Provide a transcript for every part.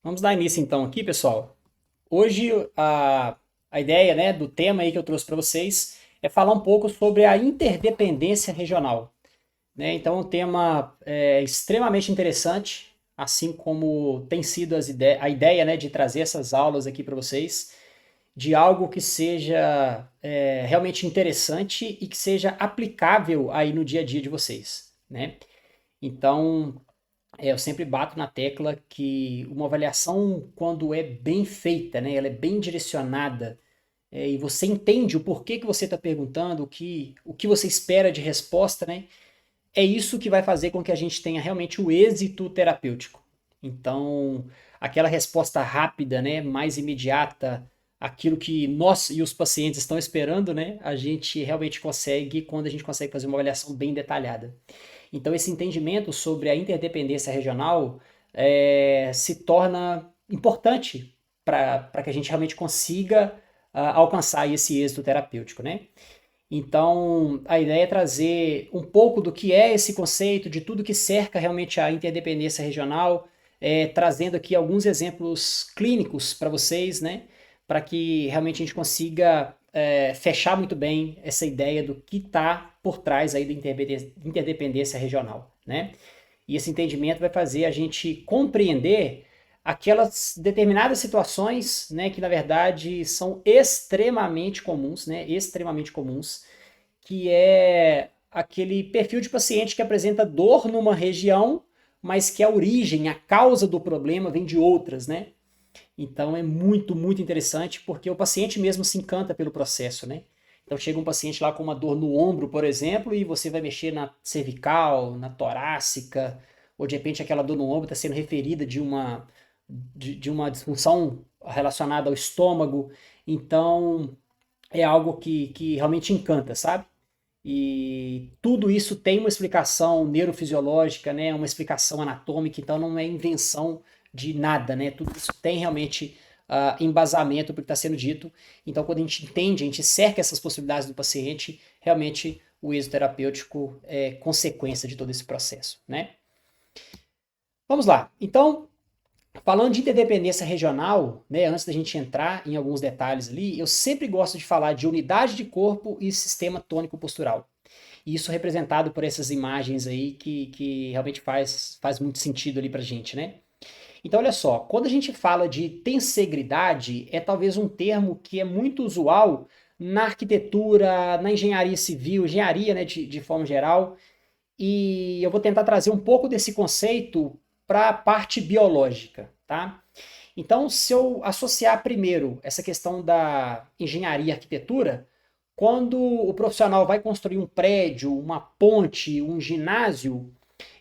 Vamos dar início então aqui, pessoal. Hoje a ideia, né, do tema aí que eu trouxe para vocês é falar um pouco sobre a interdependência regional, né? Então, é um tema extremamente interessante, assim como tem sido a ideia, né, de trazer essas aulas aqui para vocês, de algo que seja realmente interessante e que seja aplicável aí no dia a dia de vocês, né? Então, eu sempre bato na tecla que uma avaliação, quando é bem feita, né, ela é bem direcionada, e você entende o porquê que você está perguntando, o que você espera de resposta, né, é isso que vai fazer com que a gente tenha realmente o êxito terapêutico. Então, aquela resposta rápida, né, mais imediata, aquilo que nós e os pacientes estão esperando, né, a gente realmente consegue quando a gente consegue fazer uma avaliação bem detalhada. Então, esse entendimento sobre a interdependência regional se torna importante para que a gente realmente consiga alcançar esse êxito terapêutico, né? Então, a ideia é trazer um pouco do que é esse conceito, de tudo que cerca realmente a interdependência regional, trazendo aqui alguns exemplos clínicos para vocês, né? Para que realmente a gente consiga fechar muito bem essa ideia do que está por trás aí da interdependência regional, né? E esse entendimento vai fazer a gente compreender aquelas determinadas situações, né, que na verdade são extremamente comuns, né, extremamente comuns, que é aquele perfil de paciente que apresenta dor numa região, mas que a origem, a causa do problema vem de outras, né? Então é muito, muito interessante porque o paciente mesmo se encanta pelo processo, né? Então chega um paciente lá com uma dor no ombro, por exemplo, e você vai mexer na cervical, na torácica, ou de repente aquela dor no ombro está sendo referida de uma disfunção relacionada ao estômago. Então é algo que realmente encanta, sabe? E tudo isso tem uma explicação neurofisiológica, né? Uma explicação anatômica, então não é invenção de nada, né? Tudo isso tem realmente embasamento para o que está sendo dito. Então, quando a gente entende, a gente cerca essas possibilidades do paciente, realmente o êxito terapêutico é consequência de todo esse processo, né? Vamos lá. Então, falando de interdependência regional, né, antes da gente entrar em alguns detalhes ali, eu sempre gosto de falar de unidade de corpo e sistema tônico postural. E isso representado por essas imagens aí que realmente faz muito sentido ali pra gente, né? Então, olha só, quando a gente fala de tensegridade, é talvez um termo que é muito usual na arquitetura, na engenharia civil, engenharia, né, de forma geral, e eu vou tentar trazer um pouco desse conceito para a parte biológica, tá? Então, se eu associar primeiro essa questão da engenharia e arquitetura, quando o profissional vai construir um prédio, uma ponte, um ginásio,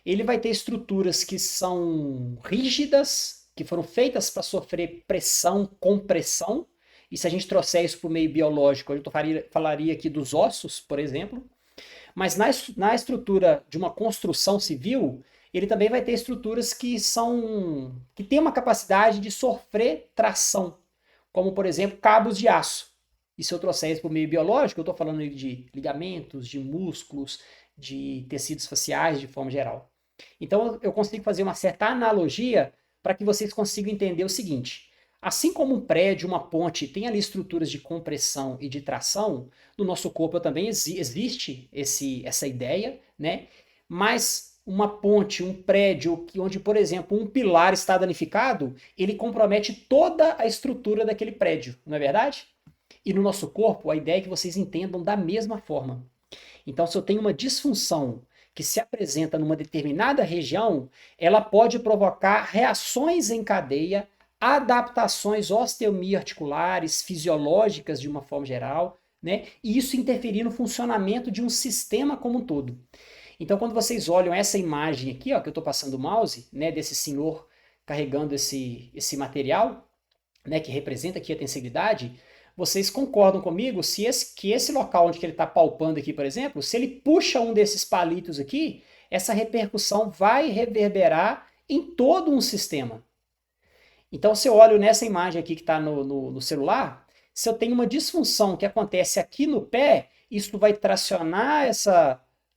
ele vai ter estruturas que são rígidas, que foram feitas para sofrer pressão, compressão. E se a gente trouxer isso para o meio biológico, eu falaria aqui dos ossos, por exemplo. Mas na estrutura de uma construção civil, ele também vai ter estruturas que têm uma capacidade de sofrer tração, como por exemplo cabos de aço. E se eu trouxer isso para o meio biológico, eu estou falando de ligamentos, de músculos, de tecidos faciais de forma geral. Então eu consigo fazer uma certa analogia para que vocês consigam entender o seguinte: assim como um prédio, uma ponte tem ali estruturas de compressão e de tração, no nosso corpo também existe essa ideia, né? Mas uma ponte, um prédio onde, por exemplo, um pilar está danificado, ele compromete toda a estrutura daquele prédio, não é verdade? E no nosso corpo, a ideia é que vocês entendam da mesma forma. Então, se eu tenho uma disfunção que se apresenta numa determinada região, ela pode provocar reações em cadeia, adaptações osteomioarticulares, fisiológicas de uma forma geral, né? E isso interferir no funcionamento de um sistema como um todo. Então, quando vocês olham essa imagem aqui, ó, que eu estou passando o mouse, né, desse senhor carregando esse material, né, que representa aqui a tensibilidade, vocês concordam comigo que esse local onde ele está palpando aqui, por exemplo, se ele puxa um desses palitos aqui, essa repercussão vai reverberar em todo um sistema. Então, se eu olho nessa imagem aqui que está no celular, se eu tenho uma disfunção que acontece aqui no pé, isso vai tracionar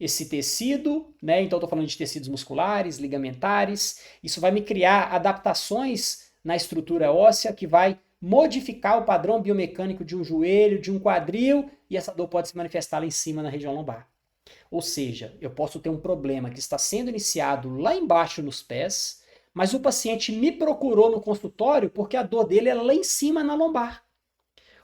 esse tecido, né? Então, estou falando de tecidos musculares, ligamentares. Isso vai me criar adaptações na estrutura óssea que vai modificar o padrão biomecânico de um joelho, de um quadril, e essa dor pode se manifestar lá em cima na região lombar. Ou seja, eu posso ter um problema que está sendo iniciado lá embaixo nos pés, mas o paciente me procurou no consultório porque a dor dele é lá em cima na lombar.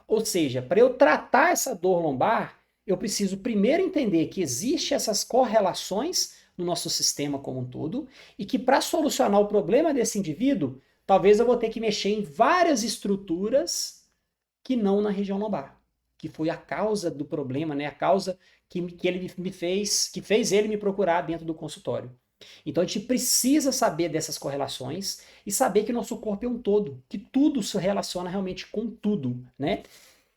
Ou seja, para eu tratar essa dor lombar, eu preciso primeiro entender que existem essas correlações no nosso sistema como um todo e que para solucionar o problema desse indivíduo, talvez eu vou ter que mexer em várias estruturas que não na região lombar, que foi a causa do problema, né? A causa que ele me fez, que fez ele me procurar dentro do consultório. Então a gente precisa saber dessas correlações e saber que o nosso corpo é um todo, que tudo se relaciona realmente com tudo, né?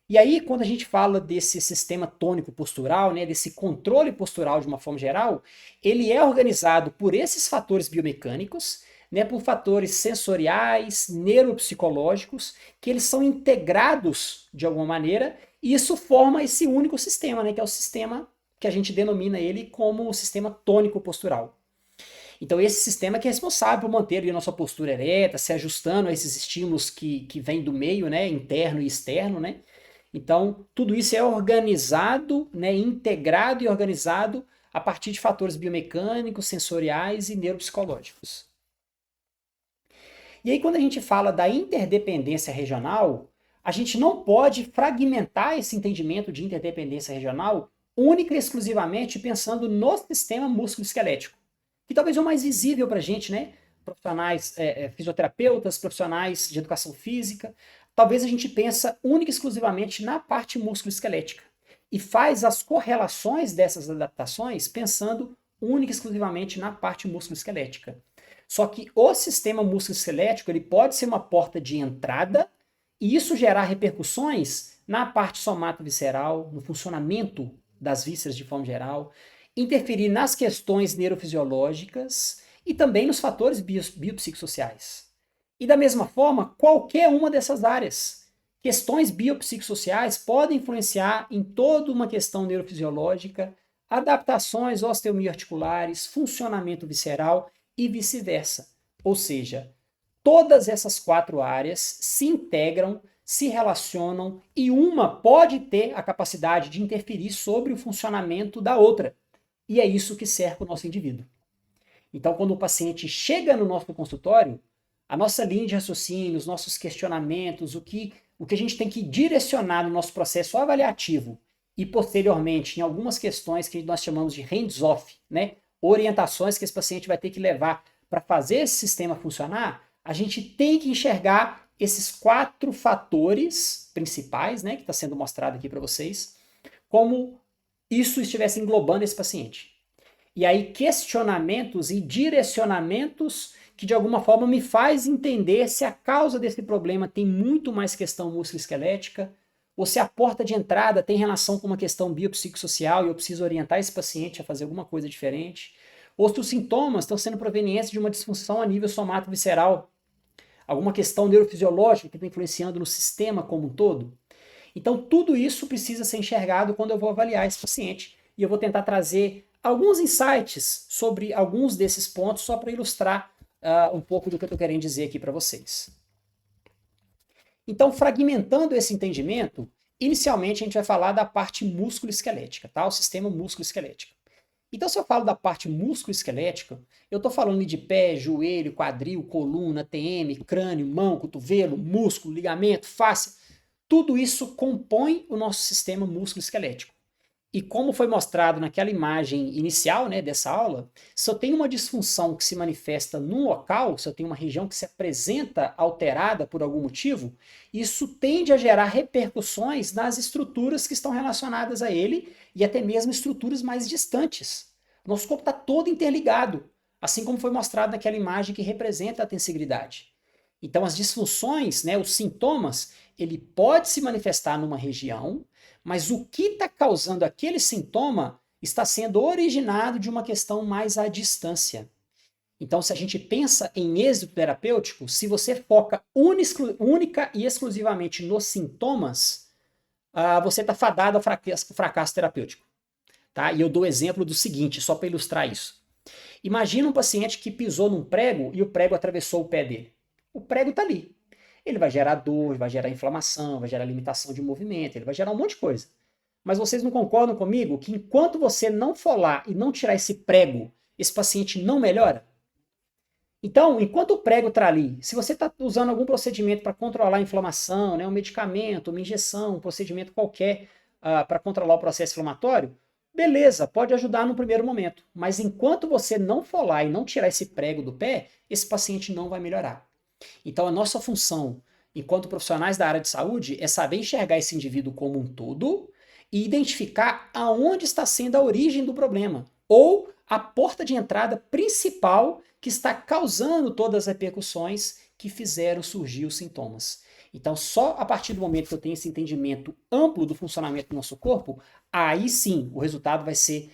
E aí, quando a gente fala desse sistema tônico postural, né, desse controle postural de uma forma geral, ele é organizado por esses fatores biomecânicos, né, por fatores sensoriais, neuropsicológicos, que eles são integrados de alguma maneira, e isso forma esse único sistema, né, que é o sistema que a gente denomina ele como o sistema tônico postural. Então esse sistema que é responsável por manter a nossa postura ereta, se ajustando a esses estímulos que vêm do meio, né, interno e externo, né? Então tudo isso é organizado, né, integrado e organizado a partir de fatores biomecânicos, sensoriais e neuropsicológicos. E aí quando a gente fala da interdependência regional, a gente não pode fragmentar esse entendimento de interdependência regional única e exclusivamente pensando no sistema músculo-esquelético, que talvez é o mais visível para a gente, né? Profissionais, fisioterapeutas, profissionais de educação física. Talvez a gente pensa única e exclusivamente na parte músculo-esquelética e faz as correlações dessas adaptações pensando única e exclusivamente na parte músculo-esquelética. Só que o sistema músculo-esquelético ele pode ser uma porta de entrada e isso gerar repercussões na parte somatovisceral, no funcionamento das vísceras de forma geral, interferir nas questões neurofisiológicas e também nos fatores biopsicossociais. E da mesma forma, qualquer uma dessas áreas. Questões biopsicossociais podem influenciar em toda uma questão neurofisiológica, adaptações osteomioarticulares, funcionamento visceral e vice-versa. Ou seja, todas essas 4 áreas se integram, se relacionam e uma pode ter a capacidade de interferir sobre o funcionamento da outra. E é isso que cerca o nosso indivíduo. Então, quando o paciente chega no nosso consultório, a nossa linha de raciocínio, os nossos questionamentos, o que a gente tem que direcionar no nosso processo avaliativo e, posteriormente, em algumas questões que nós chamamos de hands-off, né? Orientações que esse paciente vai ter que levar para fazer esse sistema funcionar, a gente tem que enxergar esses 4 fatores principais, né, que está sendo mostrado aqui para vocês, como isso estivesse englobando esse paciente. E aí questionamentos e direcionamentos que de alguma forma me faz entender se a causa desse problema tem muito mais questão musculoesquelética ou se a porta de entrada tem relação com uma questão biopsicossocial e eu preciso orientar esse paciente a fazer alguma coisa diferente, ou se os sintomas estão sendo provenientes de uma disfunção a nível somato-visceral, alguma questão neurofisiológica que está influenciando no sistema como um todo. Então, tudo isso precisa ser enxergado quando eu vou avaliar esse paciente. E eu vou tentar trazer alguns insights sobre alguns desses pontos, só para ilustrar um pouco do que eu estou querendo dizer aqui para vocês. Então, fragmentando esse entendimento, inicialmente a gente vai falar da parte músculo-esquelética, tá? O sistema músculo-esquelético. Então, se eu falo da parte músculo-esquelética, eu estou falando de pé, joelho, quadril, coluna, TM, crânio, mão, cotovelo, músculo, ligamento, face. Tudo isso compõe o nosso sistema músculo-esquelético. E como foi mostrado naquela imagem inicial, né, dessa aula, se eu tenho uma disfunção que se manifesta num local, se eu tenho uma região que se apresenta alterada por algum motivo, isso tende a gerar repercussões nas estruturas que estão relacionadas a ele e até mesmo estruturas mais distantes. Nosso corpo está todo interligado, assim como foi mostrado naquela imagem que representa a tensegridade. Então as disfunções, né, os sintomas, ele pode se manifestar numa região, mas o que está causando aquele sintoma está sendo originado de uma questão mais à distância. Então, se a gente pensa em êxito terapêutico, se você foca única e exclusivamente nos sintomas, você está fadado ao fracasso terapêutico. Tá? E eu dou o exemplo do seguinte, só para ilustrar isso. Imagina um paciente que pisou num prego e o prego atravessou o pé dele. O prego está ali. Ele vai gerar dor, vai gerar inflamação, vai gerar limitação de movimento, ele vai gerar um monte de coisa. Mas vocês não concordam comigo que enquanto você não for lá e não tirar esse prego, esse paciente não melhora? Então, enquanto o prego está ali, se você está usando algum procedimento para controlar a inflamação, né, um medicamento, uma injeção, um procedimento qualquer para controlar o processo inflamatório, beleza, pode ajudar no primeiro momento. Mas enquanto você não for lá e não tirar esse prego do pé, esse paciente não vai melhorar. Então, a nossa função, enquanto profissionais da área de saúde, é saber enxergar esse indivíduo como um todo e identificar aonde está sendo a origem do problema, ou a porta de entrada principal que está causando todas as repercussões que fizeram surgir os sintomas. Então, só a partir do momento que eu tenho esse entendimento amplo do funcionamento do nosso corpo, aí sim o resultado vai ser,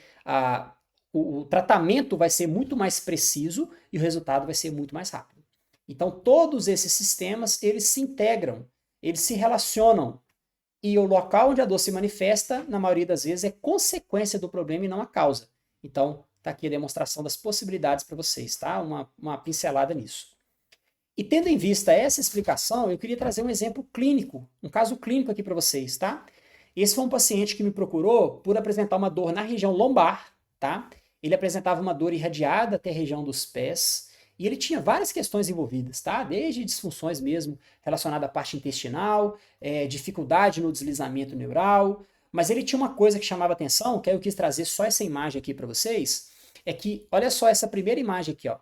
o tratamento vai ser muito mais preciso e o resultado vai ser muito mais rápido. Então, todos esses sistemas, eles se integram, eles se relacionam. E o local onde a dor se manifesta, na maioria das vezes, é consequência do problema e não a causa. Então, está aqui a demonstração das possibilidades para vocês, tá? Uma pincelada nisso. E tendo em vista essa explicação, eu queria trazer um exemplo clínico, um caso clínico aqui para vocês, tá? Esse foi um paciente que me procurou por apresentar uma dor na região lombar, tá? Ele apresentava uma dor irradiada até a região dos pés, e ele tinha várias questões envolvidas, tá? Desde disfunções mesmo relacionadas à parte intestinal, dificuldade no deslizamento neural, mas ele tinha uma coisa que chamava atenção, que aí eu quis trazer só essa imagem aqui para vocês, é que, olha só essa primeira imagem aqui, ó.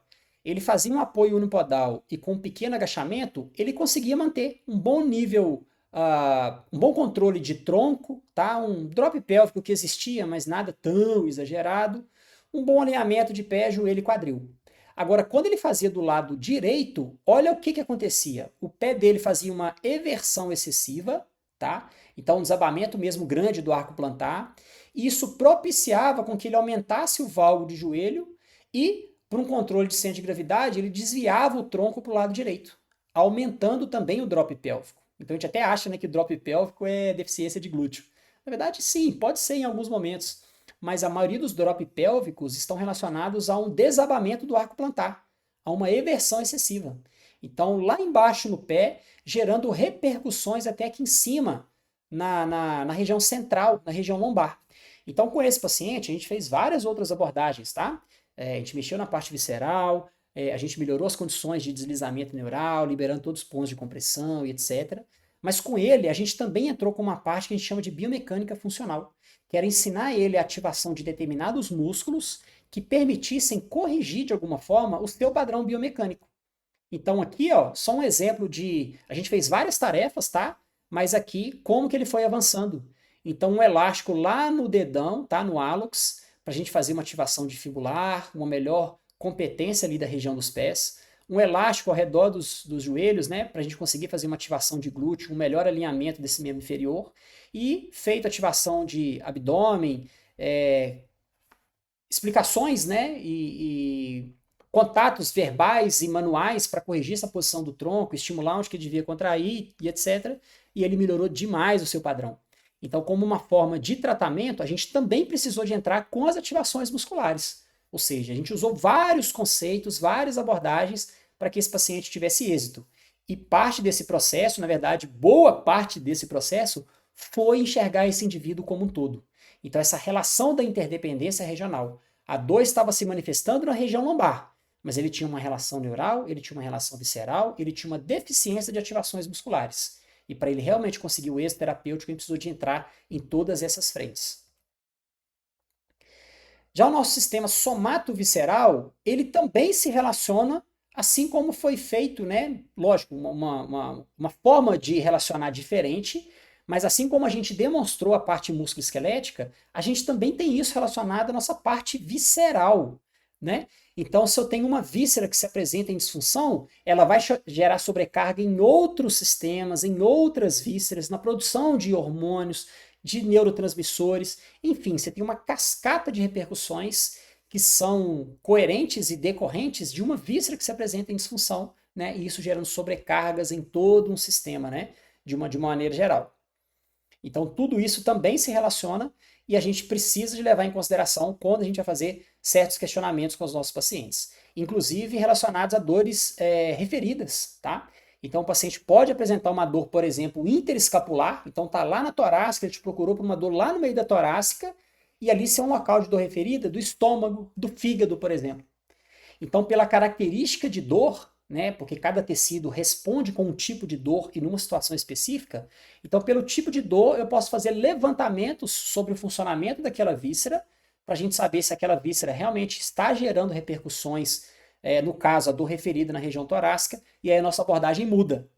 Ele fazia um apoio unipodal e com um pequeno agachamento, ele conseguia manter um bom nível, um bom controle de tronco, tá? Um drop pélvico que existia, mas nada tão exagerado, um bom alinhamento de pé, joelho e quadril. Agora, quando ele fazia do lado direito, olha o que acontecia. O pé dele fazia uma eversão excessiva, tá? Então, um desabamento mesmo grande do arco plantar. E isso propiciava com que ele aumentasse o valgo de joelho e, por um controle de centro de gravidade, ele desviava o tronco para o lado direito, aumentando também o drop pélvico. Então, a gente até acha, né, que o drop pélvico é deficiência de glúteo. Na verdade, sim, pode ser em alguns momentos, mas a maioria dos drop pélvicos estão relacionados a um desabamento do arco plantar, a uma eversão excessiva. Então, lá embaixo no pé, gerando repercussões até aqui em cima, na região central, na região lombar. Então, com esse paciente, a gente fez várias outras abordagens, tá? A gente mexeu na parte visceral, a gente melhorou as condições de deslizamento neural, liberando todos os pontos de compressão e etc. Mas com ele, a gente também entrou com uma parte que a gente chama de biomecânica funcional, que era ensinar ele a ativação de determinados músculos que permitissem corrigir de alguma forma o seu padrão biomecânico. Então aqui, ó, só um exemplo de... A gente fez várias tarefas, tá? Mas aqui, como que ele foi avançando. Então um elástico lá no dedão, tá? No hálux, para a gente fazer uma ativação de fibular, uma melhor competência ali da região dos pés. Um elástico ao redor dos joelhos, né? Para a gente conseguir fazer uma ativação de glúteo, um melhor alinhamento desse membro inferior. E feito ativação de abdômen, explicações, né? E contatos verbais e manuais para corrigir essa posição do tronco, estimular onde que ele devia contrair e etc. E ele melhorou demais o seu padrão. Então, como uma forma de tratamento, a gente também precisou de entrar com as ativações musculares. Ou seja, a gente usou vários conceitos, várias abordagens para que esse paciente tivesse êxito. E parte desse processo, na verdade, boa parte desse processo, foi enxergar esse indivíduo como um todo. Então, essa relação da interdependência regional. A dor estava se manifestando na região lombar, mas ele tinha uma relação neural, ele tinha uma relação visceral, ele tinha uma deficiência de ativações musculares. E para ele realmente conseguir o êxito terapêutico, ele precisou de entrar em todas essas frentes. Já o nosso sistema somato-visceral, ele também se relaciona, assim como foi feito, né? Lógico, uma forma de relacionar diferente, mas assim como a gente demonstrou a parte musculoesquelética, a gente também tem isso relacionado à nossa parte visceral, né? Então, se eu tenho uma víscera que se apresenta em disfunção, ela vai gerar sobrecarga em outros sistemas, em outras vísceras, na produção de hormônios, de neurotransmissores, enfim, você tem uma cascata de repercussões que são coerentes e decorrentes de uma víscera que se apresenta em disfunção, né? E isso gerando sobrecargas em todo um sistema, né? De uma maneira geral. Então, tudo isso também se relaciona e a gente precisa de levar em consideração quando a gente vai fazer certos questionamentos com os nossos pacientes, inclusive relacionados a dores referidas, tá? Então o paciente pode apresentar uma dor, por exemplo, interescapular, então tá lá na torácica, ele te procurou por uma dor lá no meio da torácica, e ali ser um local de dor referida do estômago, do fígado, por exemplo. Então, pela característica de dor, né, porque cada tecido responde com um tipo de dor e numa situação específica, então pelo tipo de dor eu posso fazer levantamentos sobre o funcionamento daquela víscera, para a gente saber se aquela víscera realmente está gerando repercussões, no caso, a dor referida na região torácica, e aí a nossa abordagem muda.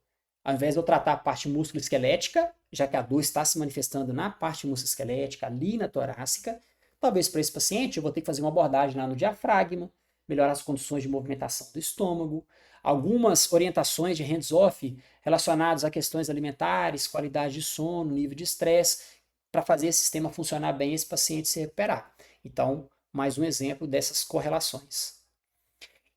Ao invés de eu tratar a parte musculoesquelética, já que a dor está se manifestando na parte musculoesquelética, ali na torácica, talvez para esse paciente eu vou ter que fazer uma abordagem lá no diafragma, melhorar as condições de movimentação do estômago, algumas orientações de hands-off relacionadas a questões alimentares, qualidade de sono, nível de estresse, para fazer esse sistema funcionar bem e esse paciente se recuperar. Então, mais um exemplo dessas correlações.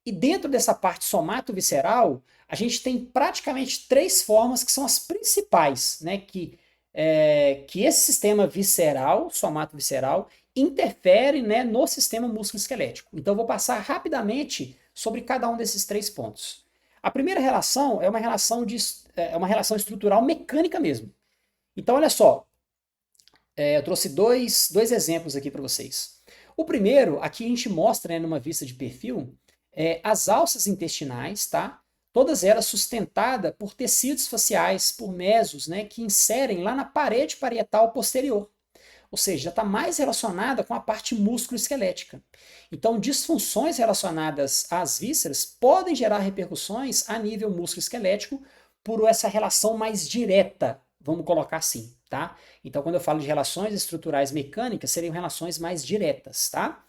E dentro dessa parte somato-visceral, a gente tem praticamente 3 formas que são as principais, né, que esse sistema visceral, somato-visceral, interfere, né, no sistema músculo-esquelético. Então, eu vou passar rapidamente sobre cada um desses 3 pontos. A primeira relação é uma relação, é uma relação estrutural mecânica mesmo. Então, olha só, eu trouxe dois exemplos aqui para vocês. O primeiro, aqui a gente mostra, né, numa vista de perfil, as alças intestinais, tá? Todas elas sustentadas por tecidos faciais, por mesos, né, que inserem lá na parede parietal posterior. Ou seja, já está mais relacionada com a parte músculo-esquelética. Então, disfunções relacionadas às vísceras podem gerar repercussões a nível músculo-esquelético por essa relação mais direta, vamos colocar assim, tá? Então, quando eu falo de relações estruturais mecânicas, seriam relações mais diretas, tá?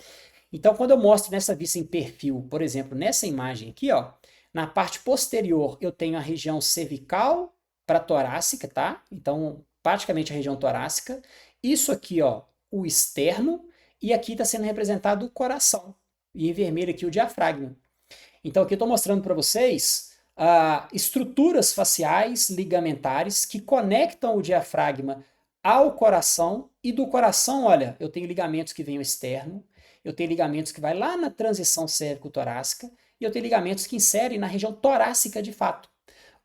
Então, quando eu mostro nessa vista em perfil, por exemplo, nessa imagem aqui, ó, na parte posterior eu tenho a região cervical para torácica, tá? Então, praticamente a região torácica. Isso aqui, ó, o externo, e aqui está sendo representado o coração. E em vermelho aqui o diafragma. Então, aqui eu estou mostrando para vocês estruturas faciais ligamentares que conectam o diafragma ao coração, e do coração, olha, eu tenho ligamentos que vêm ao externo, eu tenho ligamentos que vai lá na transição cérvico-torácica, e eu tenho ligamentos que inserem na região torácica de fato.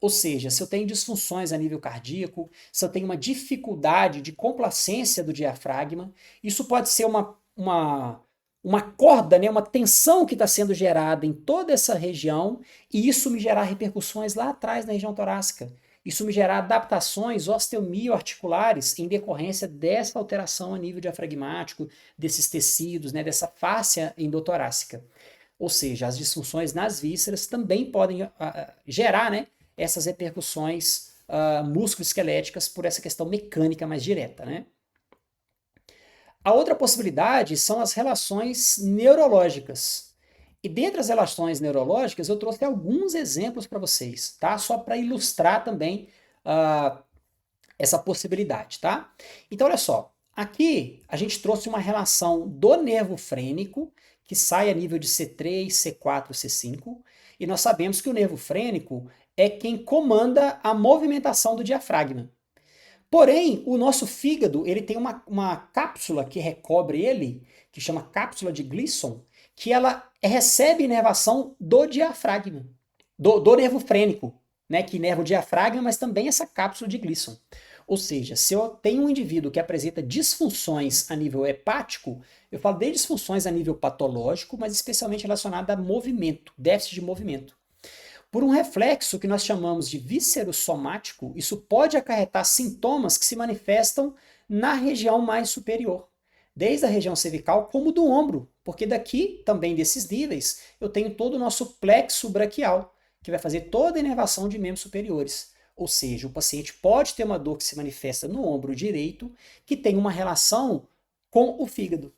Ou seja, se eu tenho disfunções a nível cardíaco, se eu tenho uma dificuldade de complacência do diafragma, isso pode ser uma corda, né, uma tensão que está sendo gerada em toda essa região, e isso me gerar repercussões lá atrás na região torácica. Isso me gerar adaptações osteomioarticulares em decorrência dessa alteração a nível diafragmático, desses tecidos, né, dessa fáscia endotorácica. Ou seja, as disfunções nas vísceras também podem gerar, né, essas repercussões músculo-esqueléticas por essa questão mecânica mais direta, né? A outra possibilidade são as relações neurológicas. E dentre as relações neurológicas, eu trouxe alguns exemplos para vocês, tá? Só para ilustrar também essa possibilidade, tá? Então, olha só. Aqui a gente trouxe uma relação do nervo frênico, que sai a nível de C3, C4, C5, e nós sabemos que o nervo frênico é quem comanda a movimentação do diafragma. Porém, o nosso fígado, ele tem uma cápsula que recobre ele, que chama cápsula de Gleason, que ela recebe inervação do diafragma, do nervo frênico, né, que inerva o diafragma, mas também essa cápsula de Gleason. Ou seja, se eu tenho um indivíduo que apresenta disfunções a nível hepático, eu falo de disfunções a nível patológico, mas especialmente relacionada a movimento, déficit de movimento. Por um reflexo que nós chamamos de viscerossomático, isso pode acarretar sintomas que se manifestam na região mais superior, desde a região cervical como do ombro, porque daqui, também desses níveis, eu tenho todo o nosso plexo braquial, que vai fazer toda a inervação de membros superiores. Ou seja, o paciente pode ter uma dor que se manifesta no ombro direito, que tem uma relação com o fígado.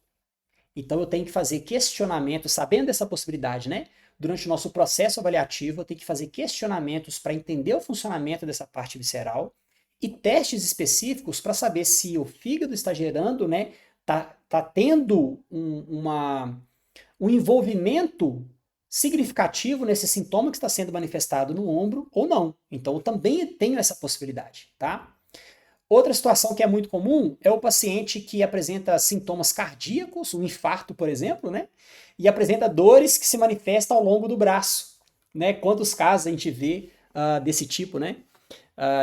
Então eu tenho que fazer questionamento, sabendo dessa possibilidade, né? Durante o nosso processo avaliativo, eu tenho que fazer questionamentos para entender o funcionamento dessa parte visceral e testes específicos para saber se o fígado está gerando, né? Tá tendo um envolvimento significativo nesse sintoma que está sendo manifestado no ombro ou não. Então eu também tenho essa possibilidade, tá? Outra situação que é muito comum é o paciente que apresenta sintomas cardíacos, um infarto, por exemplo, né? E apresenta dores que se manifestam ao longo do braço, né? Quantos casos a gente vê desse tipo, né?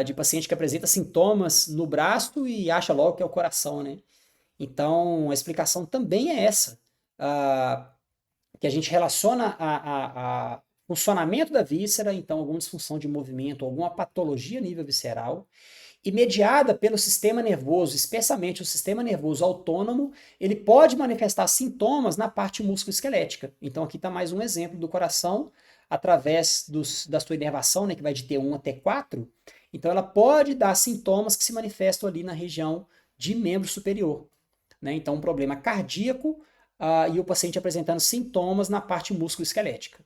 De paciente que apresenta sintomas no braço e acha logo que é o coração, né? Então, a explicação também é essa, que a gente relaciona a funcionamento da víscera, então alguma disfunção de movimento, alguma patologia a nível visceral, e mediada pelo sistema nervoso, especialmente o sistema nervoso autônomo, ele pode manifestar sintomas na parte musculoesquelética. Então aqui está mais um exemplo do coração, através da sua inervação, né, que vai de T1 a T4, então ela pode dar sintomas que se manifestam ali na região de membro superior. Né? Então um problema cardíaco e o paciente apresentando sintomas na parte musculoesquelética.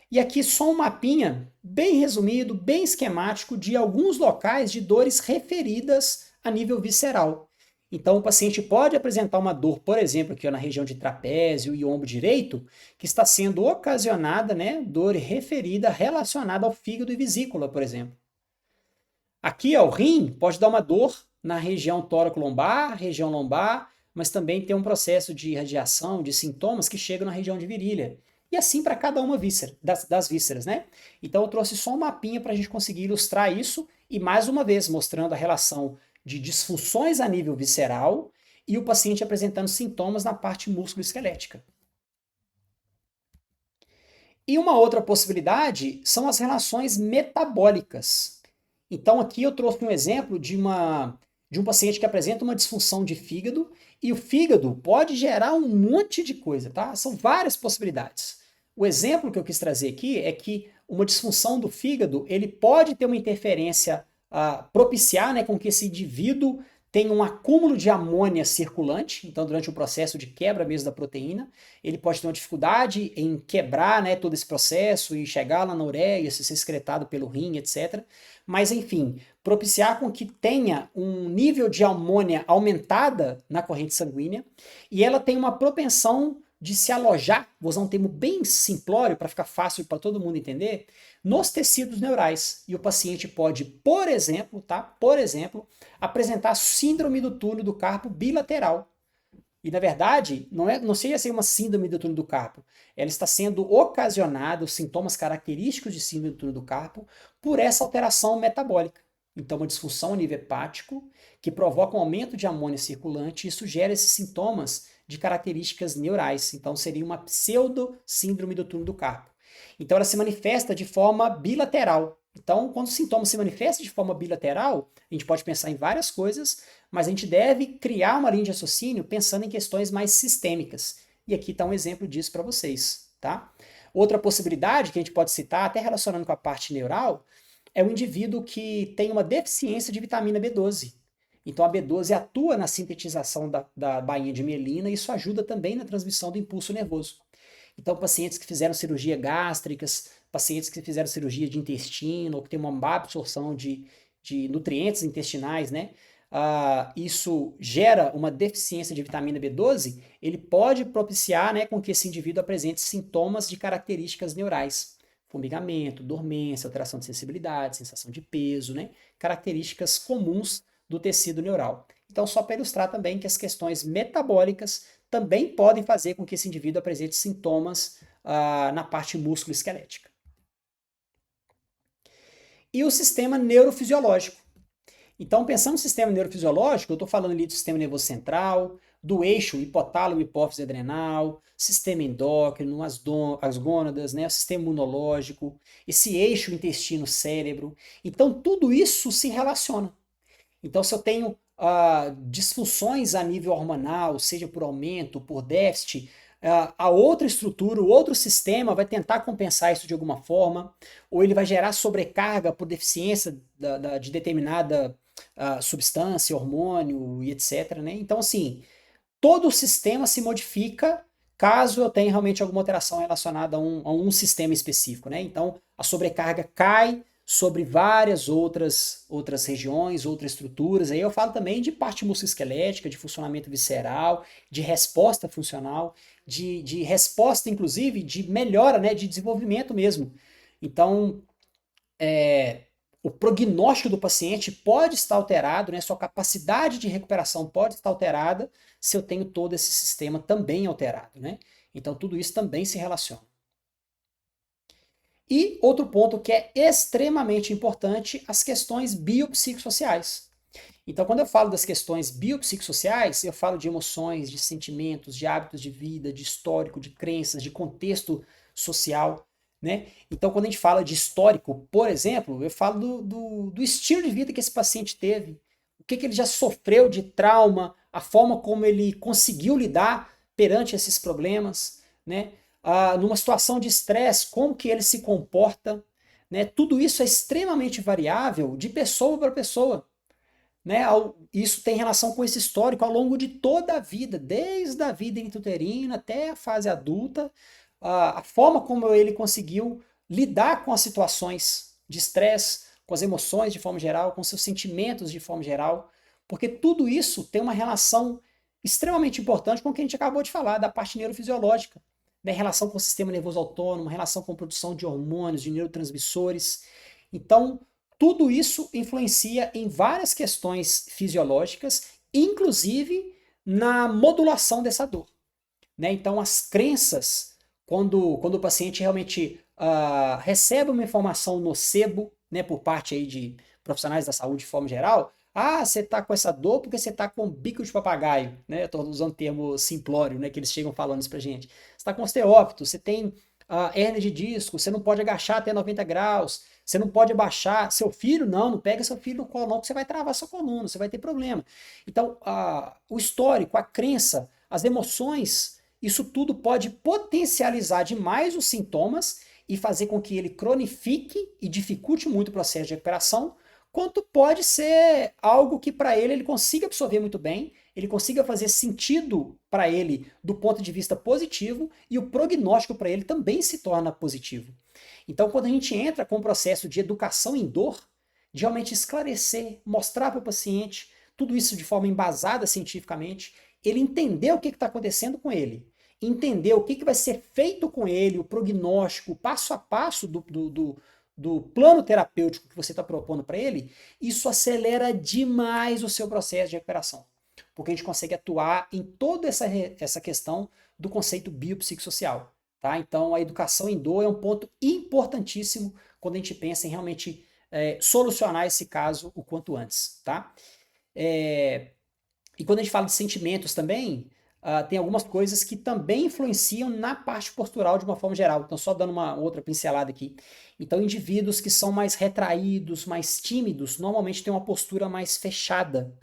E aqui só um mapinha bem resumido, bem esquemático de alguns locais de dores referidas a nível visceral. Então o paciente pode apresentar uma dor, por exemplo, aqui na região de trapézio e ombro direito, que está sendo ocasionada, né, dor referida relacionada ao fígado e vesícula, por exemplo. Aqui, ó, o rim pode dar uma dor na região tóraco-lombar, região lombar, mas também tem um processo de irradiação, de sintomas que chegam na região de virilha. E assim para cada uma das vísceras, né? Então eu trouxe só um mapinha para a gente conseguir ilustrar isso e mais uma vez mostrando a relação de disfunções a nível visceral e o paciente apresentando sintomas na parte músculo-esquelética. E uma outra possibilidade são as relações metabólicas. Então aqui eu trouxe um exemplo de um paciente que apresenta uma disfunção de fígado e o fígado pode gerar um monte de coisa, tá? São várias possibilidades. O exemplo que eu quis trazer aqui é que uma disfunção do fígado, ele pode ter uma interferência, propiciar, né, com que esse indivíduo tenha um acúmulo de amônia circulante, então durante o processo de quebra mesmo da proteína, ele pode ter uma dificuldade em quebrar, né, todo esse processo e chegar lá na ureia, ser excretado pelo rim, etc. Mas enfim, propiciar com que tenha um nível de amônia aumentada na corrente sanguínea e ela tem uma propensão de se alojar, vou usar um termo bem simplório para ficar fácil para todo mundo entender, nos tecidos neurais. E o paciente pode, por exemplo, apresentar síndrome do túnel do carpo bilateral. E na verdade, não seja assim uma síndrome do túnel do carpo. Ela está sendo ocasionada, os sintomas característicos de síndrome do túnel do carpo, por essa alteração metabólica. Então, uma disfunção a nível hepático que provoca um aumento de amônia circulante e isso gera esses sintomas de características neurais. Então, seria uma pseudo-síndrome do túnel do carpo. Então, ela se manifesta de forma bilateral. Então, quando o sintoma se manifesta de forma bilateral, a gente pode pensar em várias coisas, mas a gente deve criar uma linha de raciocínio pensando em questões mais sistêmicas. E aqui está um exemplo disso para vocês, tá? Outra possibilidade que a gente pode citar, até relacionando com a parte neural, é o indivíduo que tem uma deficiência de vitamina B12. Então a B12 atua na sintetização da bainha de mielina e isso ajuda também na transmissão do impulso nervoso. Então pacientes que fizeram cirurgia gástricas, pacientes que fizeram cirurgia de intestino, ou que tem uma má absorção de nutrientes intestinais, né? Isso gera uma deficiência de vitamina B12, ele pode propiciar, né, com que esse indivíduo apresente sintomas de características neurais. Formigamento, dormência, alteração de sensibilidade, sensação de peso, né? Características comuns do tecido neural. Então, só para ilustrar também que as questões metabólicas também podem fazer com que esse indivíduo apresente sintomas na parte músculo-esquelética. E o sistema neurofisiológico. Então, pensando no sistema neurofisiológico, eu estou falando ali do sistema nervoso central, do eixo hipotálamo, hipófise adrenal, sistema endócrino, as gônadas, né, o sistema imunológico, esse eixo intestino-cérebro. Então, tudo isso se relaciona. Então, se eu tenho disfunções a nível hormonal, seja por aumento, por déficit, a outra estrutura, o outro sistema vai tentar compensar isso de alguma forma, ou ele vai gerar sobrecarga por deficiência de determinada substância, hormônio e etc. Né? Então, assim, todo o sistema se modifica caso eu tenha realmente alguma alteração relacionada a um sistema específico. Né? Então, a sobrecarga cai sobre várias outras regiões, outras estruturas. Aí eu falo também de parte musculoesquelética, de funcionamento visceral, de resposta funcional, de resposta, inclusive, de melhora, né, de desenvolvimento mesmo. Então, o prognóstico do paciente pode estar alterado, né, sua capacidade de recuperação pode estar alterada se eu tenho todo esse sistema também alterado. Né? Então, tudo isso também se relaciona. E outro ponto que é extremamente importante, as questões biopsicossociais. Então, quando eu falo das questões biopsicossociais, eu falo de emoções, de sentimentos, de hábitos de vida, de histórico, de crenças, de contexto social, né? Então, quando a gente fala de histórico, por exemplo, eu falo do estilo de vida que esse paciente teve, o que ele já sofreu de trauma, a forma como ele conseguiu lidar perante esses problemas, né? Numa situação de estresse, como que ele se comporta, né? Tudo isso é extremamente variável de pessoa para pessoa, né? Isso tem relação com esse histórico ao longo de toda a vida, desde a vida intrauterina até a fase adulta, a forma como ele conseguiu lidar com as situações de estresse, com as emoções de forma geral, com seus sentimentos de forma geral, porque tudo isso tem uma relação extremamente importante com o que a gente acabou de falar, da parte neurofisiológica, né? Relação com o sistema nervoso autônomo, relação com a produção de hormônios, de neurotransmissores. Então, tudo isso influencia em várias questões fisiológicas, inclusive na modulação dessa dor, né? Então, as crenças, quando o paciente realmente recebe uma informação nocebo, né, por parte aí de profissionais da saúde de forma geral, você está com essa dor porque você está com bico de papagaio, né? Eu estou usando o termo simplório, né, que eles chegam falando isso pra gente. Você está com osteópito, você tem hérnia de disco, você não pode agachar até 90 graus, você não pode abaixar. Seu filho, não pega seu filho no colo, não, que você vai travar sua coluna, você vai ter problema. Então, o histórico, a crença, as emoções, isso tudo pode potencializar demais os sintomas e fazer com que ele cronifique e dificulte muito o processo de recuperação, quanto pode ser algo que para ele consiga absorver muito bem, ele consiga fazer sentido para ele do ponto de vista positivo e o prognóstico para ele também se torna positivo. Então, quando a gente entra com o processo de educação em dor, de realmente esclarecer, mostrar para o paciente tudo isso de forma embasada cientificamente, ele entender o que está acontecendo com ele, entender o que vai ser feito com ele, o prognóstico, o passo a passo do plano terapêutico que você está propondo para ele, isso acelera demais o seu processo de recuperação. Porque a gente consegue atuar em toda essa questão do conceito biopsicossocial. Tá? Então, a educação em dor é um ponto importantíssimo quando a gente pensa em realmente solucionar esse caso o quanto antes. Tá? E quando a gente fala de sentimentos também, tem algumas coisas que também influenciam na parte postural de uma forma geral. Então, só dando uma outra pincelada aqui. Então, indivíduos que são mais retraídos, mais tímidos, normalmente têm uma postura mais fechada,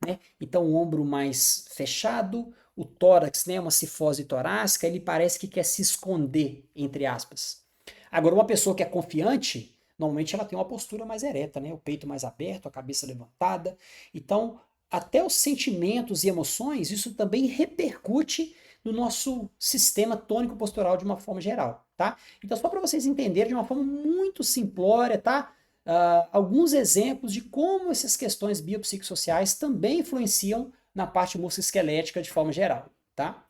né? Então, o ombro mais fechado, o tórax, né, uma cifose torácica, ele parece que quer se esconder, entre aspas. Agora, uma pessoa que é confiante, normalmente ela tem uma postura mais ereta, né? O peito mais aberto, a cabeça levantada. Então, até os sentimentos e emoções, isso também repercute no nosso sistema tônico postural de uma forma geral, tá? Então, só para vocês entenderem de uma forma muito simplória, tá? Alguns exemplos de como essas questões biopsicossociais também influenciam na parte musculoesquelética de forma geral, tá?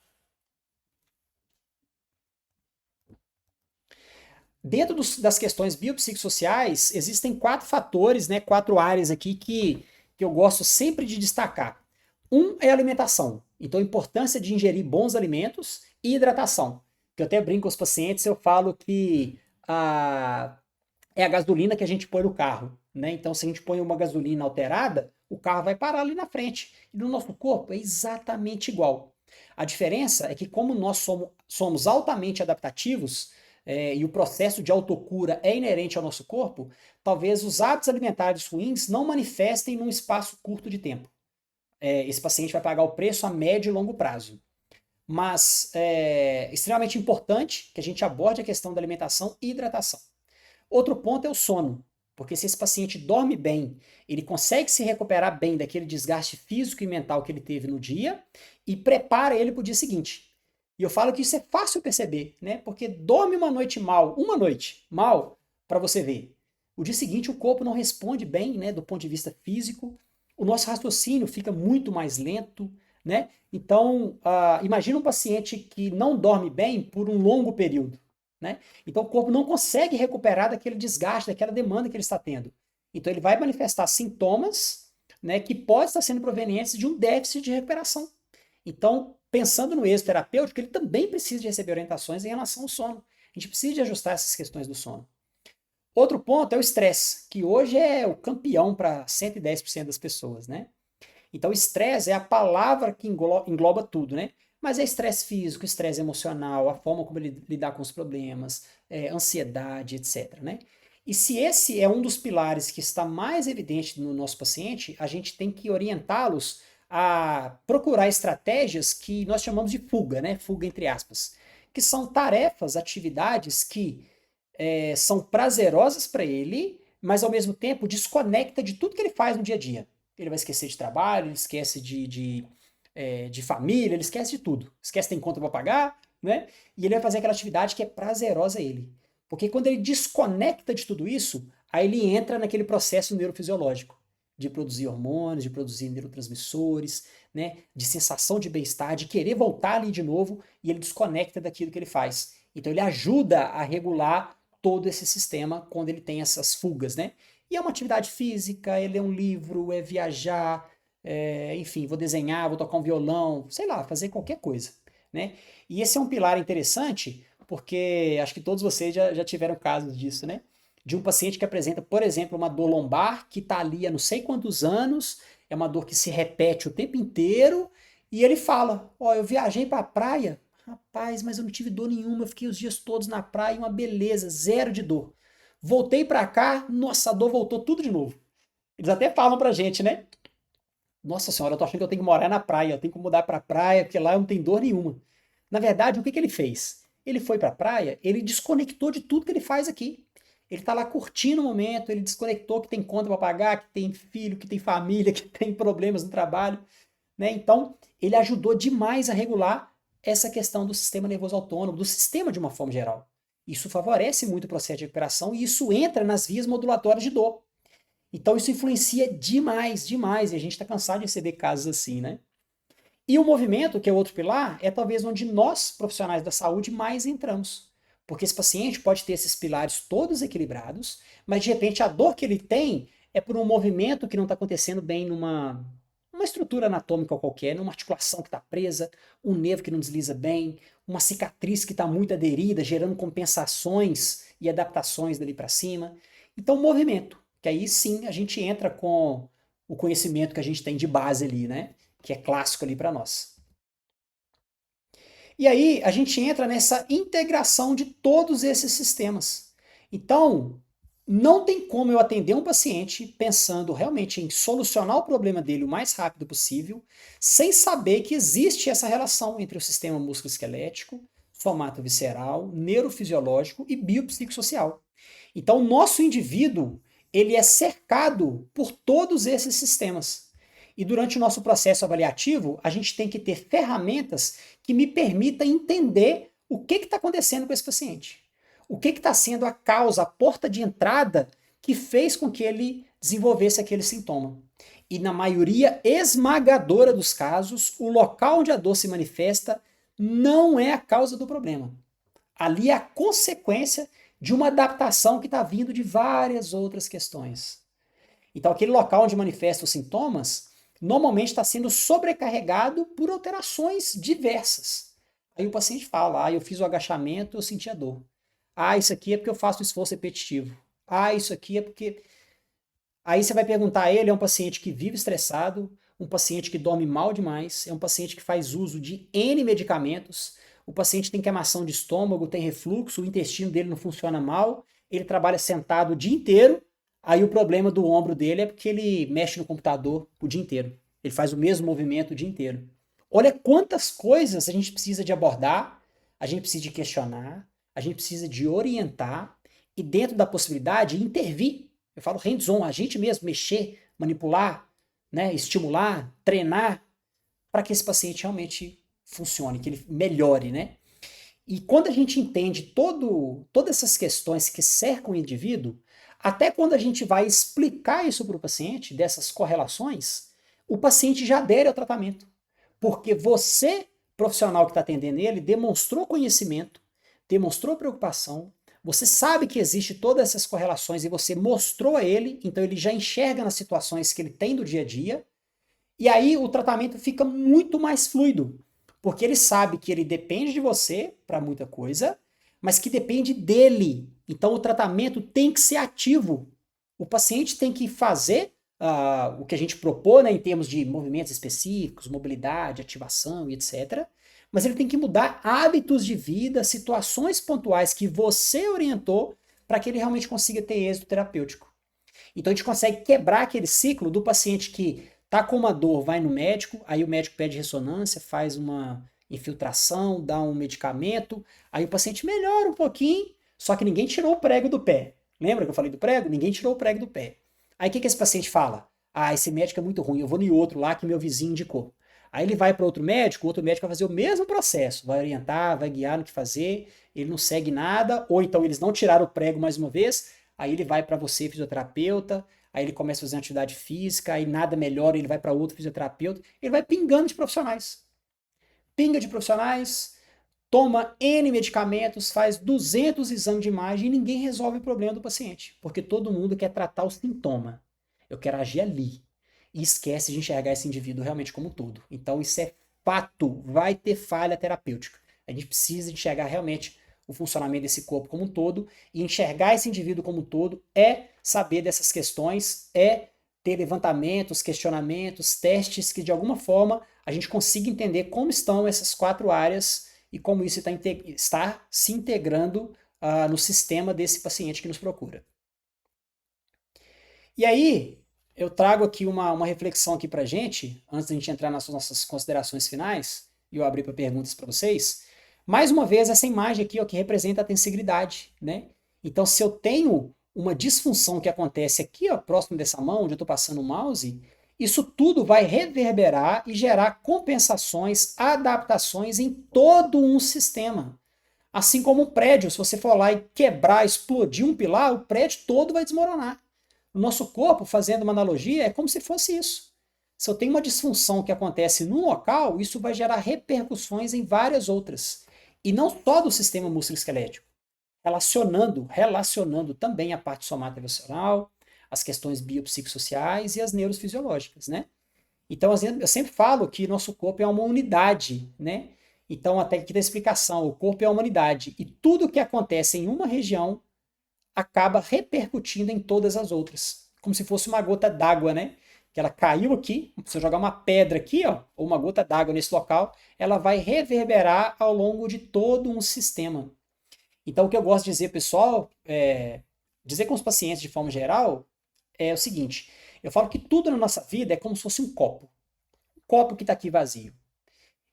Dentro das questões biopsicossociais, existem 4 fatores, né, 4 áreas aqui que eu gosto sempre de destacar. Um é a alimentação. Então, a importância de ingerir bons alimentos e hidratação. Que eu até brinco com os pacientes, eu falo que é a gasolina que a gente põe no carro, né? Então, se a gente põe uma gasolina alterada, o carro vai parar ali na frente. E no nosso corpo é exatamente igual. A diferença é que, como nós somos altamente adaptativos, e o processo de autocura é inerente ao nosso corpo, talvez os hábitos alimentares ruins não manifestem num espaço curto de tempo. Esse paciente vai pagar o preço a médio e longo prazo. Mas é extremamente importante que a gente aborde a questão da alimentação e hidratação. Outro ponto é o sono, porque se esse paciente dorme bem, ele consegue se recuperar bem daquele desgaste físico e mental que ele teve no dia e prepara ele para o dia seguinte. E eu falo que isso é fácil perceber, né? Porque dorme uma noite mal, para você ver. O dia seguinte o corpo não responde bem, né, do ponto de vista físico. O nosso raciocínio fica muito mais lento, né? Então, imagina um paciente que não dorme bem por um longo período, né? Então o corpo não consegue recuperar daquele desgaste, daquela demanda que ele está tendo. Então ele vai manifestar sintomas, né, que podem estar sendo provenientes de um déficit de recuperação. Então, pensando no êxito terapêutico, ele também precisa de receber orientações em relação ao sono. A gente precisa de ajustar essas questões do sono. Outro ponto é o estresse, que hoje é o campeão para 110% das pessoas, né? Então, estresse é a palavra que engloba tudo, né? Mas é estresse físico, estresse emocional, a forma como ele lidar com os problemas, ansiedade, etc, né? E se esse é um dos pilares que está mais evidente no nosso paciente, a gente tem que orientá-los a procurar estratégias que nós chamamos de fuga, né? Fuga entre aspas, que são tarefas, atividades que são prazerosas para ele, mas ao mesmo tempo desconecta de tudo que ele faz no dia a dia. Ele vai esquecer de trabalho, ele esquece de família, ele esquece de tudo. Esquece que tem conta para pagar, né? E ele vai fazer aquela atividade que é prazerosa a ele. Porque quando ele desconecta de tudo isso, aí ele entra naquele processo neurofisiológico de produzir hormônios, de produzir neurotransmissores, né? De sensação de bem-estar, de querer voltar ali de novo, e ele desconecta daquilo que ele faz. Então ele ajuda a regular todo esse sistema quando ele tem essas fugas, né? E é uma atividade física, é ler um livro, é viajar, enfim, vou desenhar, vou tocar um violão, sei lá, fazer qualquer coisa, né? E esse é um pilar interessante, porque acho que todos vocês já tiveram casos disso, né? De um paciente que apresenta, por exemplo, uma dor lombar que está ali há não sei quantos anos, é uma dor que se repete o tempo inteiro, e ele fala: Ó, eu viajei para a praia, rapaz, mas eu não tive dor nenhuma, eu fiquei os dias todos na praia, uma beleza, zero de dor. Voltei para cá, nossa, a dor voltou tudo de novo. Eles até falam pra gente, né? Nossa senhora, eu tô achando que eu tenho que morar na praia, eu tenho que mudar pra praia, porque lá eu não tenho dor nenhuma. Na verdade, o que que ele fez? Ele foi pra praia, ele desconectou de tudo que ele faz aqui. Ele tá lá curtindo o momento, ele desconectou que tem conta para pagar, que tem filho, que tem família, que tem problemas no trabalho, né? Então, ele ajudou demais a regular essa questão do sistema nervoso autônomo, do sistema de uma forma geral. Isso favorece muito o processo de recuperação e isso entra nas vias modulatórias de dor. Então isso influencia demais, demais, e a gente está cansado de receber casos assim, né? E o movimento, que é outro pilar, é talvez onde nós, profissionais da saúde, mais entramos. Porque esse paciente pode ter esses pilares todos equilibrados, mas de repente a dor que ele tem é por um movimento que não está acontecendo bem numa estrutura anatômica qualquer, numa articulação que está presa, um nervo que não desliza bem, uma cicatriz que está muito aderida, gerando compensações e adaptações dali para cima. Então, movimento, que aí sim a gente entra com o conhecimento que a gente tem de base ali, né? Que é clássico ali para nós. E aí a gente entra nessa integração de todos esses sistemas. Então, não tem como eu atender um paciente pensando realmente em solucionar o problema dele o mais rápido possível, sem saber que existe essa relação entre o sistema musculoesquelético, somato visceral, neurofisiológico e biopsicossocial. Então, o nosso indivíduo, ele é cercado por todos esses sistemas. E durante o nosso processo avaliativo, a gente tem que ter ferramentas que me permitam entender o que está acontecendo com esse paciente. O que está sendo a causa, a porta de entrada que fez com que ele desenvolvesse aquele sintoma. E na maioria esmagadora dos casos, o local onde a dor se manifesta não é a causa do problema. Ali é a consequência de uma adaptação que está vindo de várias outras questões. Então, aquele local onde manifesta os sintomas normalmente está sendo sobrecarregado por alterações diversas. Aí o paciente fala: eu fiz o agachamento, eu senti a dor. Isso aqui é porque eu faço esforço repetitivo. Isso aqui é porque... Aí você vai perguntar a ele: é um paciente que vive estressado, um paciente que dorme mal demais, é um paciente que faz uso de N medicamentos, o paciente tem queimação de estômago, tem refluxo, o intestino dele não funciona mal, ele trabalha sentado o dia inteiro. Aí o problema do ombro dele é porque ele mexe no computador o dia inteiro. Ele faz o mesmo movimento o dia inteiro. Olha quantas coisas a gente precisa de abordar, a gente precisa de questionar, a gente precisa de orientar e, dentro da possibilidade, intervir. Eu falo hands-on, a gente mesmo mexer, manipular, né, estimular, treinar, para que esse paciente realmente funcione, que ele melhore, né? E quando a gente entende todas essas questões que cercam o indivíduo, até quando a gente vai explicar isso para o paciente, dessas correlações, o paciente já adere ao tratamento. Porque você, profissional que está atendendo ele, demonstrou conhecimento, demonstrou preocupação, você sabe que existe todas essas correlações e você mostrou a ele, então ele já enxerga nas situações que ele tem do dia a dia, e aí o tratamento fica muito mais fluido, porque ele sabe que ele depende de você para muita coisa, mas que depende dele. Então o tratamento tem que ser ativo. O paciente tem que fazer o que a gente propõe, né, em termos de movimentos específicos, mobilidade, ativação e etc. Mas ele tem que mudar hábitos de vida, situações pontuais que você orientou para que ele realmente consiga ter êxito terapêutico. Então a gente consegue quebrar aquele ciclo do paciente que tá com uma dor, vai no médico, aí o médico pede ressonância, faz uma infiltração, dá um medicamento, aí o paciente melhora um pouquinho, só que ninguém tirou o prego do pé. Lembra que eu falei do prego? Ninguém tirou o prego do pé. Aí o que esse paciente fala? Ah, esse médico é muito ruim, eu vou no outro lá que meu vizinho indicou. Aí ele vai para outro médico, o outro médico vai fazer o mesmo processo, vai orientar, vai guiar no que fazer, ele não segue nada, ou então eles não tiraram o prego mais uma vez, aí ele vai para você, fisioterapeuta, aí ele começa a fazer uma atividade física, aí nada melhora, ele vai para outro fisioterapeuta, ele vai pingando de profissionais. Pinga de profissionais, toma N medicamentos, faz 200 exames de imagem e ninguém resolve o problema do paciente, porque todo mundo quer tratar o sintoma. Eu quero agir ali. E esquece de enxergar esse indivíduo realmente como um todo. Então isso é fato, vai ter falha terapêutica. A gente precisa enxergar realmente o funcionamento desse corpo como um todo, e enxergar esse indivíduo como um todo é saber dessas questões, é ter levantamentos, questionamentos, testes que de alguma forma a gente consiga entender como estão essas 4 áreas e como isso está se integrando no sistema desse paciente que nos procura. E aí, eu trago aqui uma reflexão aqui pra gente, antes da gente entrar nas nossas considerações finais, e eu abrir para perguntas para vocês. Mais uma vez, essa imagem aqui, ó, que representa a tensigridade, né? Então, se eu tenho uma disfunção que acontece aqui, ó, próximo dessa mão, onde eu estou passando o mouse, isso tudo vai reverberar e gerar compensações, adaptações em todo um sistema. Assim como um prédio, se você for lá e quebrar, explodir um pilar, o prédio todo vai desmoronar. O nosso corpo, fazendo uma analogia, é como se fosse isso. Se eu tenho uma disfunção que acontece num local, isso vai gerar repercussões em várias outras. E não só do sistema musculoesquelético, relacionando também a parte somático-emocional, as questões biopsicossociais e as neurofisiológicas, né? Então, eu sempre falo que nosso corpo é uma unidade, né? Então, até aqui da explicação, o corpo é uma unidade e tudo que acontece em uma região acaba repercutindo em todas as outras, como se fosse uma gota d'água, né? Que ela caiu aqui, se eu jogar uma pedra aqui, ó, ou uma gota d'água nesse local, ela vai reverberar ao longo de todo um sistema. Então, o que eu gosto de dizer, pessoal, dizer com os pacientes de forma geral, é o seguinte: eu falo que tudo na nossa vida é como se fosse um copo que está aqui vazio.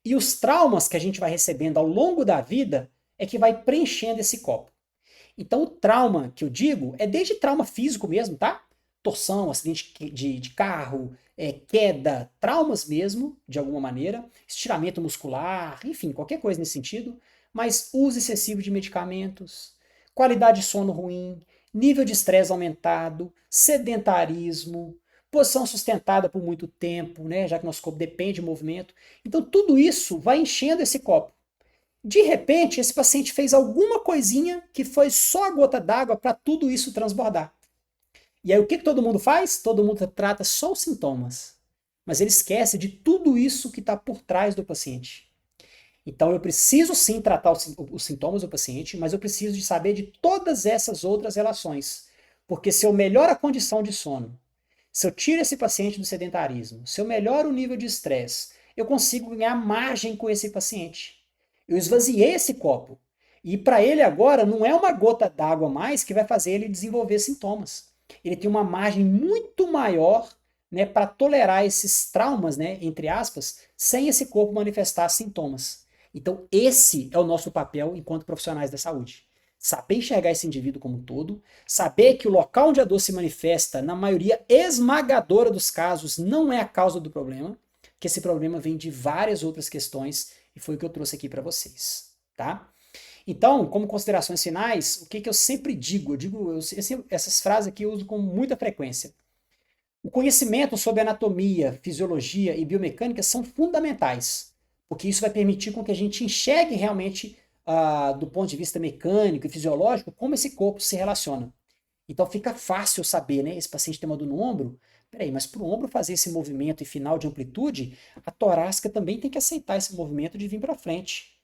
E os traumas que a gente vai recebendo ao longo da vida é que vai preenchendo esse copo. Então, o trauma que eu digo é desde trauma físico mesmo, tá? Torção, acidente de carro, queda, traumas mesmo, de alguma maneira, estiramento muscular, enfim, qualquer coisa nesse sentido, mas uso excessivo de medicamentos, qualidade de sono ruim, nível de estresse aumentado, sedentarismo, posição sustentada por muito tempo, né, já que nosso corpo depende de movimento. Então, tudo isso vai enchendo esse copo. De repente, esse paciente fez alguma coisinha que foi só a gota d'água para tudo isso transbordar. E aí o que todo mundo faz? Todo mundo trata só os sintomas. Mas ele esquece de tudo isso que está por trás do paciente. Então eu preciso sim tratar os sintomas do paciente, mas eu preciso de saber de todas essas outras relações. Porque se eu melhoro a condição de sono, se eu tiro esse paciente do sedentarismo, se eu melhoro o nível de estresse, eu consigo ganhar margem com esse paciente. Eu esvaziei esse copo. E para ele agora não é uma gota d'água mais que vai fazer ele desenvolver sintomas. Ele tem uma margem muito maior, né, para tolerar esses traumas, né, entre aspas, sem esse corpo manifestar sintomas. Então esse é o nosso papel enquanto profissionais da saúde. Saber enxergar esse indivíduo como um todo, saber que o local onde a dor se manifesta, na maioria esmagadora dos casos, não é a causa do problema, que esse problema vem de várias outras questões, e foi o que eu trouxe aqui para vocês, tá? Então, como considerações finais, o que eu sempre digo? Essas frases aqui eu uso com muita frequência. O conhecimento sobre anatomia, fisiologia e biomecânica são fundamentais, porque isso vai permitir com que a gente enxergue realmente, do ponto de vista mecânico e fisiológico, como esse corpo se relaciona. Então fica fácil saber, né? Esse paciente tem uma dor no ombro. Peraí, mas para o ombro fazer esse movimento e final de amplitude, a torácica também tem que aceitar esse movimento de vir para frente.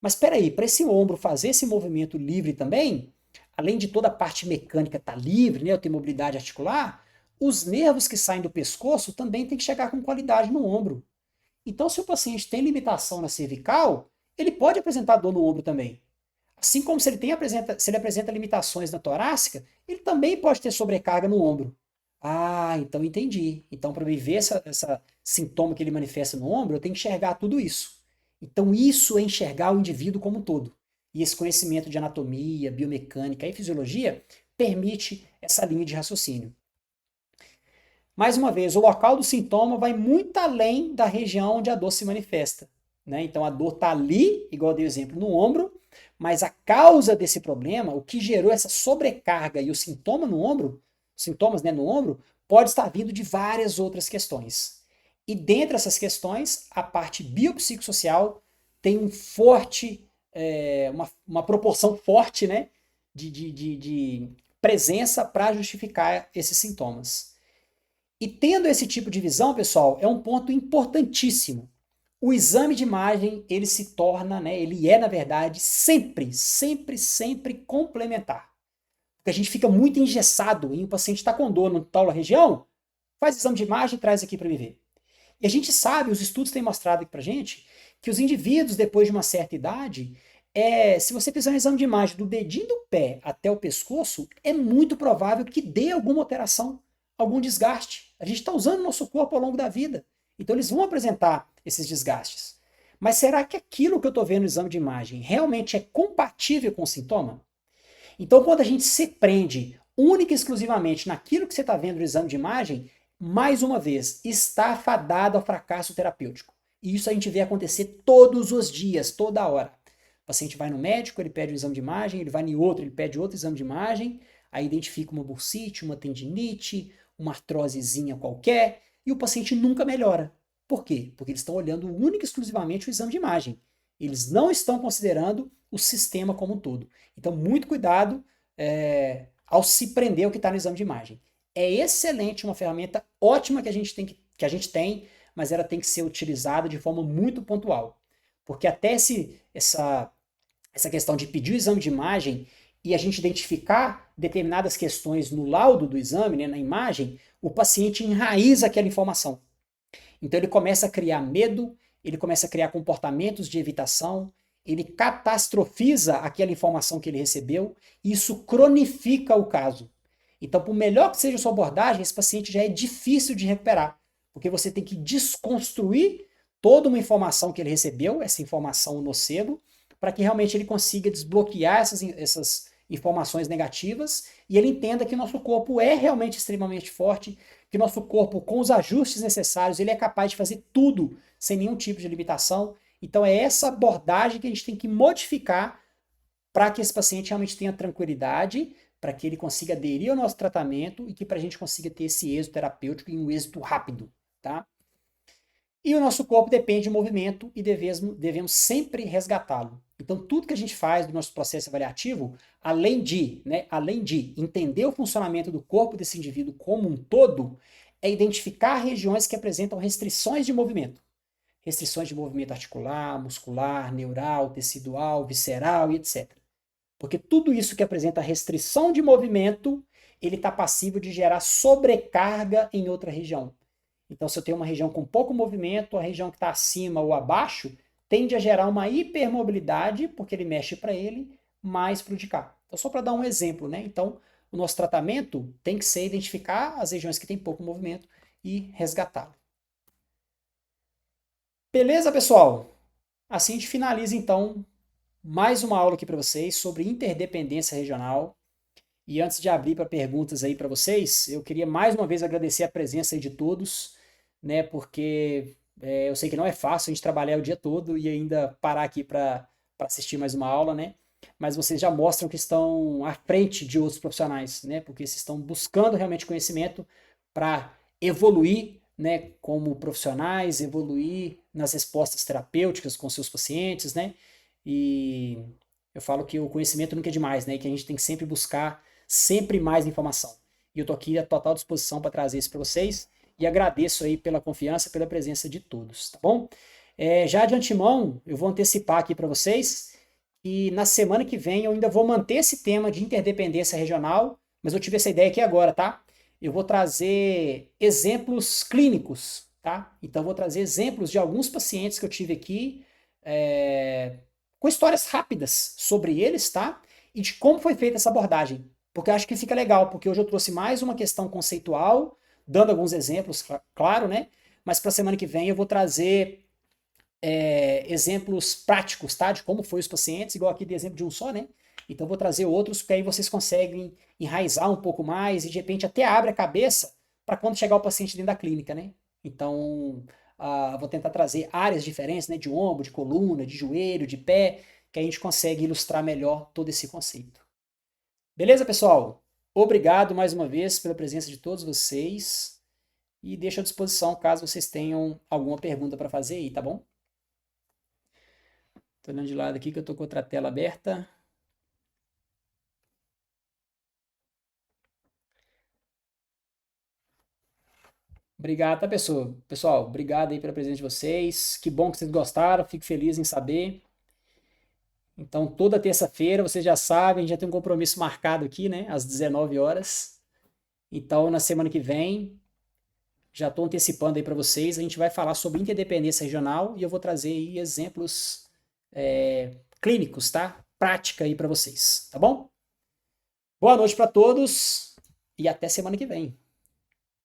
Mas espera aí, para esse ombro fazer esse movimento livre também, além de toda a parte mecânica estar livre, né, eu tenho mobilidade articular, os nervos que saem do pescoço também têm que chegar com qualidade no ombro. Então, se o paciente tem limitação na cervical, ele pode apresentar dor no ombro também. Assim como se ele apresenta limitações na torácica, ele também pode ter sobrecarga no ombro. Ah, então entendi. Então, para me ver essa sintoma que ele manifesta no ombro, eu tenho que enxergar tudo isso. Então, isso é enxergar o indivíduo como um todo. E esse conhecimento de anatomia, biomecânica e fisiologia permite essa linha de raciocínio. Mais uma vez, o local do sintoma vai muito além da região onde a dor se manifesta. Né? Então, a dor está ali, igual eu dei o exemplo, no ombro, mas a causa desse problema, o que gerou essa sobrecarga e o sintoma no ombro, sintomas, né, no ombro, pode estar vindo de várias outras questões. E dentre essas questões, a parte biopsicossocial tem um forte, uma proporção forte, né, de presença para justificar esses sintomas. E tendo esse tipo de visão, pessoal, é um ponto importantíssimo. O exame de imagem, ele se torna, né, ele é, na verdade, sempre, sempre, sempre complementar. Porque a gente fica muito engessado em um paciente estar com dor no tal região, faz exame de imagem e traz aqui para me ver. E a gente sabe, os estudos têm mostrado aqui para gente, que os indivíduos, depois de uma certa idade, se você fizer um exame de imagem do dedinho do pé até o pescoço, é muito provável que dê alguma alteração, algum desgaste. A gente está usando o nosso corpo ao longo da vida. Então eles vão apresentar esses desgastes. Mas será que aquilo que eu estou vendo no exame de imagem realmente é compatível com o sintoma? Então, quando a gente se prende única e exclusivamente naquilo que você está vendo no exame de imagem, mais uma vez, está fadado ao fracasso terapêutico. E isso a gente vê acontecer todos os dias, toda hora. O paciente vai no médico, ele pede um exame de imagem, ele vai em outro, ele pede outro exame de imagem, aí identifica uma bursite, uma tendinite, uma artrosezinha qualquer, e o paciente nunca melhora. Por quê? Porque eles estão olhando única e exclusivamente o exame de imagem. Eles não estão considerando o sistema como um todo. Então, muito cuidado ao se prender ao que está no exame de imagem. É excelente, uma ferramenta ótima que a gente tem, mas ela tem que ser utilizada de forma muito pontual. Porque até essa questão de pedir o exame de imagem e a gente identificar determinadas questões no laudo do exame, né, na imagem, o paciente enraiza aquela informação. Então ele começa a criar medo, ele começa a criar comportamentos de evitação, ele catastrofiza aquela informação que ele recebeu, e isso cronifica o caso. Então, por melhor que seja a sua abordagem, esse paciente já é difícil de recuperar, porque você tem que desconstruir toda uma informação que ele recebeu, essa informação nocebo, para que realmente ele consiga desbloquear essas informações negativas e ele entenda que nosso corpo é realmente extremamente forte, que nosso corpo, com os ajustes necessários, ele é capaz de fazer tudo sem nenhum tipo de limitação. Então é essa abordagem que a gente tem que modificar para que esse paciente realmente tenha tranquilidade, para que ele consiga aderir ao nosso tratamento e que para a gente consiga ter esse êxito terapêutico e um êxito rápido, tá? E o nosso corpo depende de movimento e devemos sempre resgatá-lo. Então, tudo que a gente faz do nosso processo avaliativo, além de entender o funcionamento do corpo desse indivíduo como um todo, é identificar regiões que apresentam restrições de movimento. Restrições de movimento articular, muscular, neural, tecidual, visceral e etc. Porque tudo isso que apresenta restrição de movimento, ele está passível de gerar sobrecarga em outra região. Então, se eu tenho uma região com pouco movimento, a região que está acima ou abaixo tende a gerar uma hipermobilidade, porque ele mexe para ele, mais para o de cá. Então, só para dar um exemplo, né? Então, o nosso tratamento tem que ser identificar as regiões que têm pouco movimento e resgatá-lo. Beleza, pessoal? Assim a gente finaliza, então, mais uma aula aqui para vocês sobre interdependência regional. E antes de abrir para perguntas aí para vocês, eu queria mais uma vez agradecer a presença aí de todos, né? Porque eu sei que não é fácil a gente trabalhar o dia todo e ainda parar aqui para assistir mais uma aula, né? Mas vocês já mostram que estão à frente de outros profissionais, né? Porque vocês estão buscando realmente conhecimento para evoluir, né? Como profissionais, evoluir nas respostas terapêuticas com seus pacientes, né? E eu falo que o conhecimento nunca é demais, né? E que a gente tem que sempre buscar sempre mais informação. E eu tô aqui à total disposição para trazer isso para vocês e agradeço aí pela confiança, pela presença de todos, tá bom? Já de antemão, eu vou antecipar aqui para vocês E na semana que vem eu ainda vou manter esse tema de interdependência regional, mas eu tive essa ideia aqui agora, tá? Eu vou trazer exemplos clínicos, tá? Então eu vou trazer exemplos de alguns pacientes que eu tive aqui, com histórias rápidas sobre eles, tá? E de como foi feita essa abordagem. Porque eu acho que fica legal, porque hoje eu trouxe mais uma questão conceitual, dando alguns exemplos, claro, né? Mas para a semana que vem eu vou trazer exemplos práticos, tá? De como foi os pacientes, igual aqui de exemplo de um só, né? Então eu vou trazer outros, porque aí vocês conseguem enraizar um pouco mais e de repente até abre a cabeça para quando chegar o paciente dentro da clínica, né? Então, vou tentar trazer áreas diferentes, né? De ombro, de coluna, de joelho, de pé, que a gente consegue ilustrar melhor todo esse conceito. Beleza, pessoal? Obrigado mais uma vez pela presença de todos vocês e deixo à disposição caso vocês tenham alguma pergunta para fazer aí, tá bom? Tô olhando de lado aqui que eu tô com outra tela aberta. Obrigado, tá, pessoal? Pessoal, obrigado aí pela presença de vocês. Que bom que vocês gostaram, fico feliz em saber. Então, toda terça-feira, vocês já sabem, já tem um compromisso marcado aqui, né, às 19 horas. Então, na semana que vem, já estou antecipando aí para vocês, a gente vai falar sobre interdependência regional e eu vou trazer aí exemplos clínicos, tá? Prática aí para vocês, tá bom? Boa noite para todos e até semana que vem.